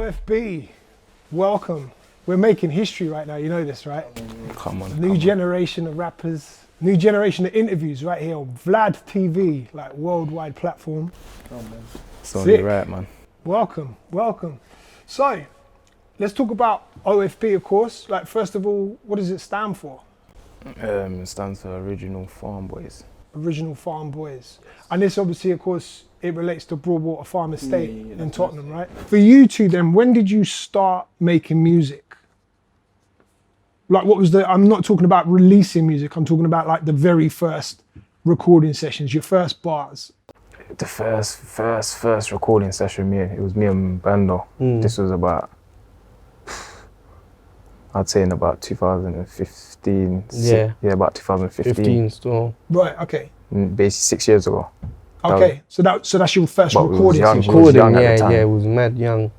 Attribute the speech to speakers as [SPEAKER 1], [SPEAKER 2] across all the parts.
[SPEAKER 1] OFB, welcome. We're making history right now, you know this, right?
[SPEAKER 2] Come on.
[SPEAKER 1] New generation of rappers, new generation of interviews right here on Vlad TV, like worldwide platform.
[SPEAKER 2] It's only right, man.
[SPEAKER 1] Welcome, welcome. So, let's talk about OFB, of course. Like, first of all, what does it stand for?
[SPEAKER 2] It stands for Original Farm Boys.
[SPEAKER 1] Original Farm Boys. And this obviously, of course, it relates to Broadwater Farm Estate in Tottenham, right? For you two then, when did you start making music? Like what was I'm not talking about releasing music, I'm talking about like the very first recording sessions, your first bars.
[SPEAKER 2] The first recording session, it was me and Bando. This was about, I'd say in about 2015.
[SPEAKER 3] Yeah,
[SPEAKER 2] about 2015.
[SPEAKER 3] 15 still.
[SPEAKER 1] Right, okay.
[SPEAKER 2] Basically 6 years ago.
[SPEAKER 1] Okay, so that's your first recording
[SPEAKER 2] young,
[SPEAKER 1] session.
[SPEAKER 3] Recording, yeah, it was mad young.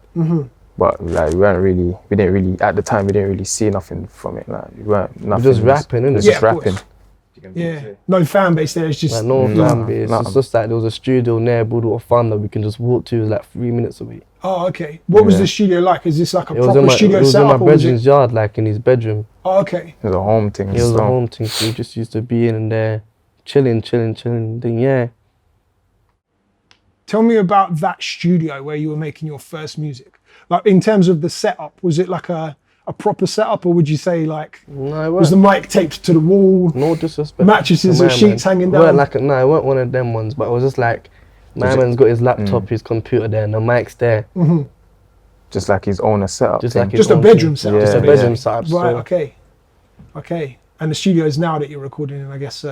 [SPEAKER 2] But like we didn't really at the time we didn't really see nothing from it. Like we weren't nothing.
[SPEAKER 3] Just rapping, innit?
[SPEAKER 2] Just rapping.
[SPEAKER 1] Yeah, no fan base there. It's just
[SPEAKER 3] like no fan base. It's just like there was a studio near Broadwater Farm that we can just walk to. It was like 3 minutes away.
[SPEAKER 1] Oh, okay. What was the studio like? Is this like a proper studio
[SPEAKER 3] setup? It was in my brethren's yard, like in his bedroom.
[SPEAKER 1] Oh, okay.
[SPEAKER 2] It was a home thing.
[SPEAKER 3] It was a home thing. So we just used to be in there, chilling. Then yeah.
[SPEAKER 1] Tell me about that studio where you were making your first music. Like in terms of the setup, was it like a proper setup, or would you say like was the mic taped to the wall?
[SPEAKER 3] No disrespect.
[SPEAKER 1] Mattresses or sheets hanging down?
[SPEAKER 3] It weren't one of them ones, but it was just like my man's got his laptop, his computer there, and the mic's there.
[SPEAKER 2] Just like his own setup.
[SPEAKER 3] Just
[SPEAKER 1] a bedroom setup.
[SPEAKER 3] Just a bedroom setup.
[SPEAKER 1] Right. Okay. And the studios now that you're recording in, I guess,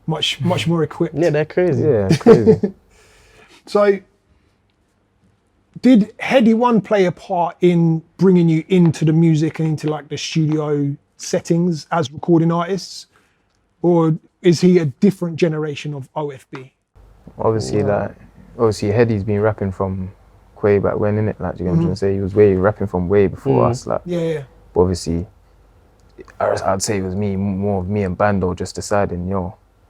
[SPEAKER 1] much more equipped.
[SPEAKER 3] Yeah, they're crazy.
[SPEAKER 2] Yeah, crazy.
[SPEAKER 1] So, did Headdy One play a part in bringing you into the music and into like the studio settings as recording artists? Or is he a different generation of OFB?
[SPEAKER 2] Obviously Headdy's been rapping from way back when, innit? Like, you know what I'm trying to say? He was rapping from way before us. Like,
[SPEAKER 1] yeah.
[SPEAKER 2] But obviously, I'd say it was more of me and Bando just deciding,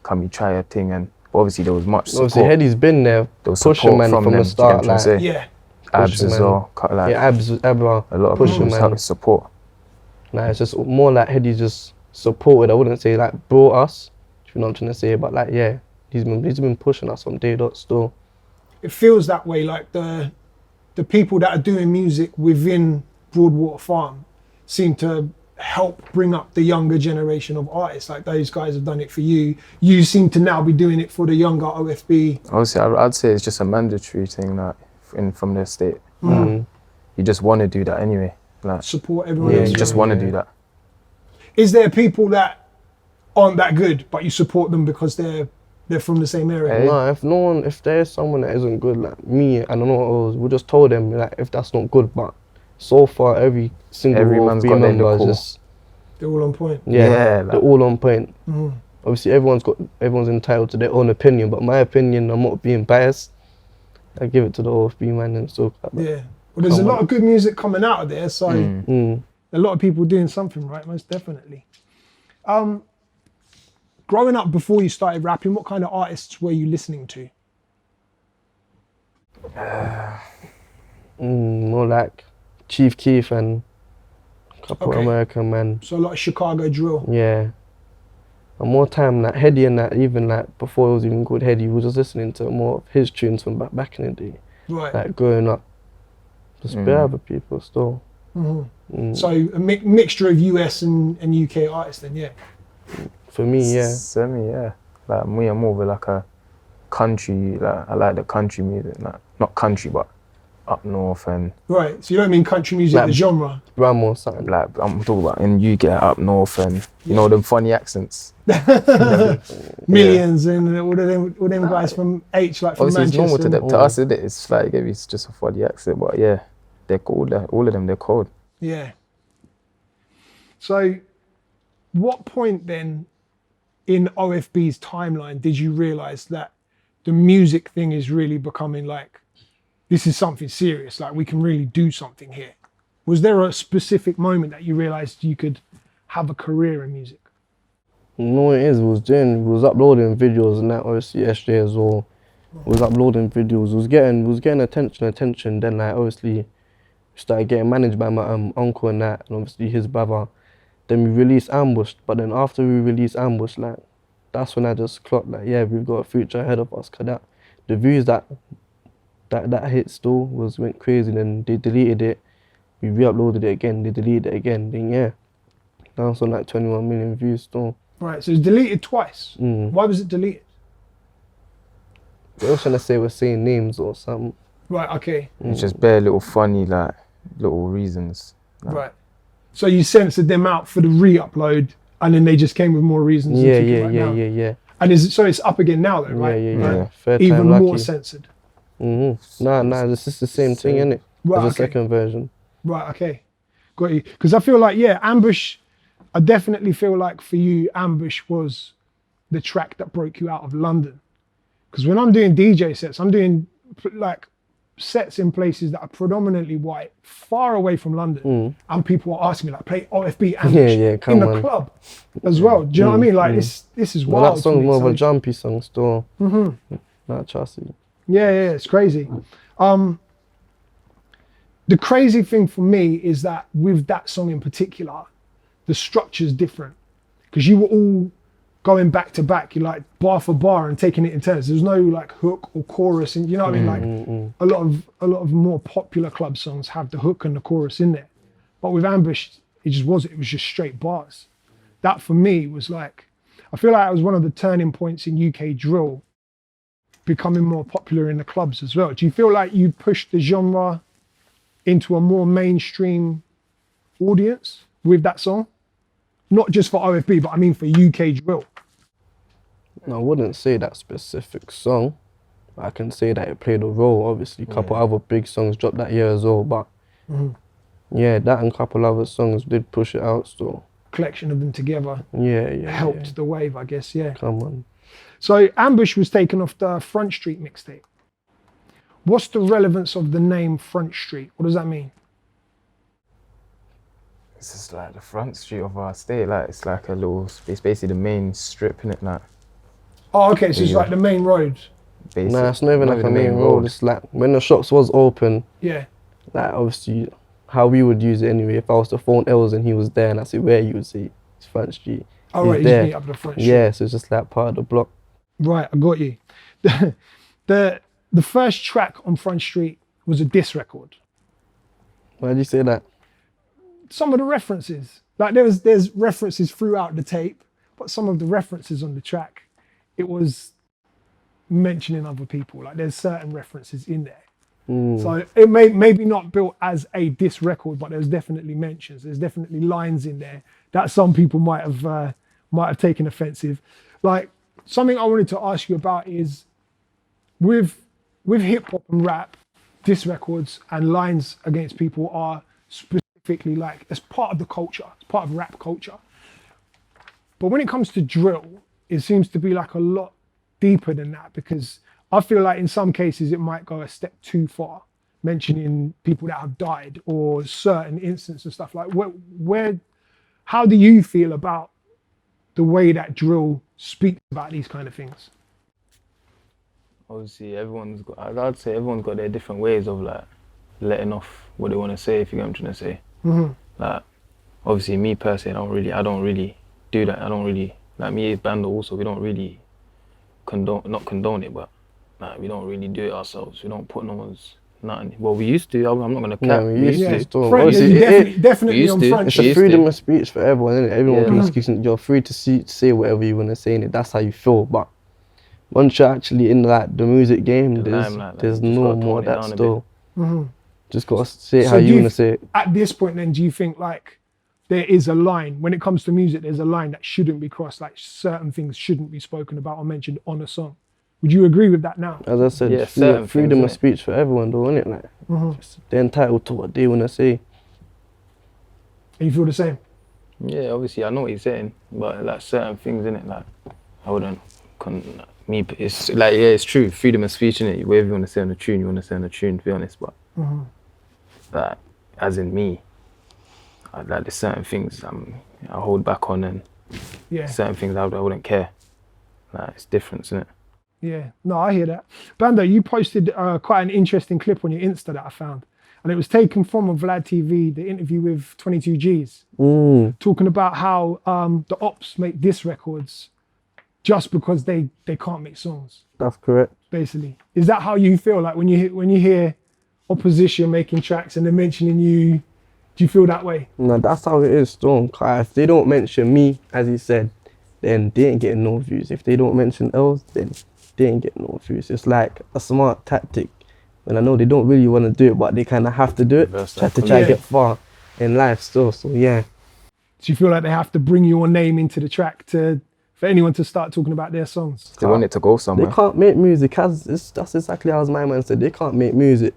[SPEAKER 2] can we try a thing? And obviously there was much support.
[SPEAKER 3] Obviously Headdy's been there, pushing man from the start. Like,
[SPEAKER 2] Abs as well. Like,
[SPEAKER 3] Abs, a lot
[SPEAKER 2] of people helped support.
[SPEAKER 3] Nah, it's just more like Headdy just supported. I wouldn't say like brought us, if you know what I'm trying to say, but like he's been pushing us on day dot still.
[SPEAKER 1] It feels that way, like the people that are doing music within Broadwater Farm seem to help bring up the younger generation of artists. Like those guys have done it for you. You seem to now be doing it for the younger OFB.
[SPEAKER 2] Obviously, I'd say it's just a mandatory thing that from the estate. You just want to do that anyway. Like,
[SPEAKER 1] support everyone else.
[SPEAKER 2] You just want to do that. Is
[SPEAKER 1] there people that aren't that good, but you support them because they're from the same area?
[SPEAKER 3] No, if there's someone that isn't good, like me, I don't know, we just told them like if that's not good, but so far every single
[SPEAKER 2] man's got their
[SPEAKER 3] member is just,
[SPEAKER 1] they're all on point.
[SPEAKER 3] Yeah, they're all on point. Obviously everyone's entitled to their own opinion, but my opinion, I'm not being biased. I give it to the OFB man and so.
[SPEAKER 1] Yeah, well, there's a lot of good music coming out of there, so a lot of people doing something right, most definitely. Growing up before you started rapping, what kind of artists were you listening to?
[SPEAKER 3] More like Chief Keef and a couple American men.
[SPEAKER 1] So a lot of Chicago drill.
[SPEAKER 3] Yeah. And more time like Headdy and that, even like before it was even called Headdy, we was just listening to more of his tunes from back in the day.
[SPEAKER 1] Right.
[SPEAKER 3] Like growing up. Just bare other people still.
[SPEAKER 1] So a mixture of US and UK artists then, yeah?
[SPEAKER 3] For me, yeah.
[SPEAKER 2] Semi, yeah. Like me, I'm more of like a country, like I like the country music, like not country but up north and.
[SPEAKER 1] Right, so you don't mean country music, like the genre?
[SPEAKER 3] Ram or something.
[SPEAKER 2] Like I'm talking about in UK up north and you know them funny accents.
[SPEAKER 1] Millions and all them guys from H, like from
[SPEAKER 2] obviously
[SPEAKER 1] Manchester.
[SPEAKER 2] It's normal to them. To us, it's like it's just a funny accent, but yeah, they're cold. All of them, they're cold.
[SPEAKER 1] Yeah. So, what point then in OFB's timeline did you realise that the music thing is really becoming like, this is something serious, like we can really do something here? Was there a specific moment that you realised you could have a career in music?
[SPEAKER 3] No, it is. We was uploading videos and that, obviously yesterday as well. We was uploading videos. We was getting attention. Then like obviously started getting managed by my uncle and that, and obviously his brother. Then we released Ambush, but then after we released Ambush, like, that's when I just clocked, like, yeah, we've got a future ahead of us. Cause the views that hit still went crazy. Then they deleted it, we re-uploaded it again, they deleted it again. Then yeah, now it's on like 21 million views still.
[SPEAKER 1] Right, so it's deleted twice. Why was it deleted?
[SPEAKER 3] They were trying to say we're saying names or something.
[SPEAKER 1] Right, okay.
[SPEAKER 2] It's just bare little funny, like, little reasons. Like,
[SPEAKER 1] Right. So you censored them out for the re-upload, and then they just came with more reasons.
[SPEAKER 3] Yeah.
[SPEAKER 1] And so it's up again now, then, right?
[SPEAKER 3] Yeah. Fair
[SPEAKER 1] Even
[SPEAKER 3] time,
[SPEAKER 1] more
[SPEAKER 3] lucky.
[SPEAKER 1] censored.
[SPEAKER 3] Nah, this is the same thing, innit?
[SPEAKER 1] Right,
[SPEAKER 3] As a second version.
[SPEAKER 1] Right, okay. Got you. Because I feel like, yeah, Ambush, I definitely feel like for you, Ambush was the track that broke you out of London. Because when I'm doing DJ sets, I'm doing like sets in places that are predominantly white, far away from London. And people are asking me, like, play OFB Ambush in the club as well. Do you know what I mean? Like, this is wild.
[SPEAKER 3] Well, that song's more of a jumpy song still. Nah, trust you.
[SPEAKER 1] Yeah, it's crazy. The crazy thing for me is that with that song in particular, the structure's different. Because you were all going back to back, you're like bar for bar and taking it in turns. There's no like hook or chorus, and you know what I mean? Like a lot of more popular club songs have the hook and the chorus in there. But with Ambush, it was just straight bars. That for me was like, I feel like it was one of the turning points in UK drill becoming more popular in the clubs as well. Do you feel like you pushed the genre into a more mainstream audience with that song? Not just for OFB, but I mean for UK drill.
[SPEAKER 3] No, I wouldn't say that specific song. I can say that it played a role. Obviously, a couple other big songs dropped that year as well, but yeah, that and a couple other songs did push it out still.
[SPEAKER 1] Collection of them together.
[SPEAKER 3] Yeah.
[SPEAKER 1] Helped the wave, I guess, yeah.
[SPEAKER 3] Come on.
[SPEAKER 1] So Ambush was taken off the Front Street mixtape. What's the relevance of the name Front Street? What does that mean?
[SPEAKER 2] It's just like the front street of our state, like, it's like a little, it's basically the main strip, innit, like.
[SPEAKER 1] Oh, okay, so it's like the main road.
[SPEAKER 2] Basically.
[SPEAKER 3] Nah, it's not even like a main road. It's like when the shops was open,
[SPEAKER 1] Yeah.
[SPEAKER 3] like obviously how we would use it anyway. If I was to phone Els and he was there and I say where, you would say it's Front Street.
[SPEAKER 1] Oh, right, you just meet up the Front Street.
[SPEAKER 3] Yeah, so it's just like part of the block.
[SPEAKER 1] Right, I got you. The first track on Front Street was a diss record.
[SPEAKER 3] Why did you say that?
[SPEAKER 1] Some of the references, like there's references throughout the tape, but some of the references on the track, it was mentioning other people. Like there's certain references in there. So it maybe not built as a diss record, but there's definitely mentions. There's definitely lines in there that some people might have taken offensive. Like something I wanted to ask you about is with hip hop and rap, diss records and lines against people are specifically like, it's part of the culture, it's part of rap culture. But when it comes to drill, it seems to be like a lot deeper than that, because I feel like in some cases it might go a step too far, mentioning people that have died or certain instances and stuff. Like how do you feel about the way that drill speaks about these kind of things?
[SPEAKER 2] Obviously, I'd say everyone's got their different ways of like letting off what they want to say, if you get what I'm trying to say. Like, obviously, me personally, I don't really do that. I don't really, like me as Bando also, we don't really not condone it, but like, we don't really do it ourselves. We don't put no one's nothing. Well, we used to. I'm not gonna cap.
[SPEAKER 3] Yeah, we used to. Still.
[SPEAKER 1] Front, definitely on Front.
[SPEAKER 3] It's a freedom of speech for everyone, isn't it? Everyone can speak. You're free to say whatever you want to say, and that's how you feel. But once you're actually in like the music game, there's no more of that still. Just gotta say it how you wanna say it. At
[SPEAKER 1] this point, then, do you think like there is a line when it comes to music? There's a line that shouldn't be crossed. Like certain things shouldn't be spoken about or mentioned on a song. Would you agree with that now?
[SPEAKER 3] As I said, freedom of speech for everyone, though, isn't it? Like, they're entitled to what they wanna say.
[SPEAKER 1] And you feel the same?
[SPEAKER 2] Yeah, obviously, I know what you're saying, but like certain things, innit, like I wouldn't. It's like, yeah, it's true. Freedom of speech, innit? Whatever you want to say on the tune, you want to say on the tune, to be honest. But like, as in me, like there's certain things I hold back on, and certain things I wouldn't care. Like, it's different, isn't it?
[SPEAKER 1] Yeah, no, I hear that. Bando, you posted quite an interesting clip on your Insta that I found. and it was taken from on Vlad TV, the interview with 22 Gs, talking about how the Opps make diss records just because they can't make songs.
[SPEAKER 3] That's correct.
[SPEAKER 1] Basically, is that how you feel? Like when you hear opposition making tracks and they're mentioning you, do you feel that way?
[SPEAKER 3] No, that's how it is still. If they don't mention me, as he said, then they ain't getting no views. If they don't mention Lz, then they ain't getting no views. It's like a smart tactic. And I know they don't really want to do it, but they kind of have to do it. Try to get far in life still. So yeah.
[SPEAKER 1] Do you feel like they have to bring your name into the track for anyone to start talking about their songs?
[SPEAKER 2] They want it to go somewhere.
[SPEAKER 3] They can't make music. That's exactly how my man said. They can't make music.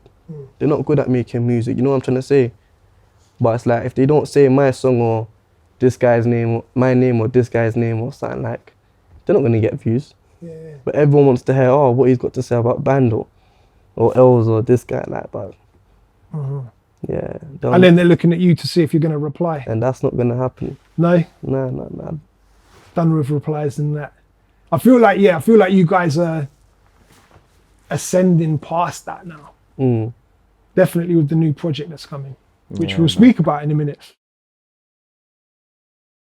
[SPEAKER 3] They're not good at making music. You know what I'm trying to say? But it's like if they don't say my song or this guy's name, or my name or this guy's name or something, like, they're not going to get views.
[SPEAKER 1] Yeah.
[SPEAKER 3] But everyone wants to hear, oh, what he's got to say about Bando or Lz or this guy, like, but yeah.
[SPEAKER 1] And then they're looking at you to see if you're going to reply.
[SPEAKER 3] And that's not going to happen.
[SPEAKER 1] No?
[SPEAKER 3] No.
[SPEAKER 1] Done with replies and that. I feel like you guys are ascending past that now. Definitely with the new project that's coming, which we'll speak about in a minute.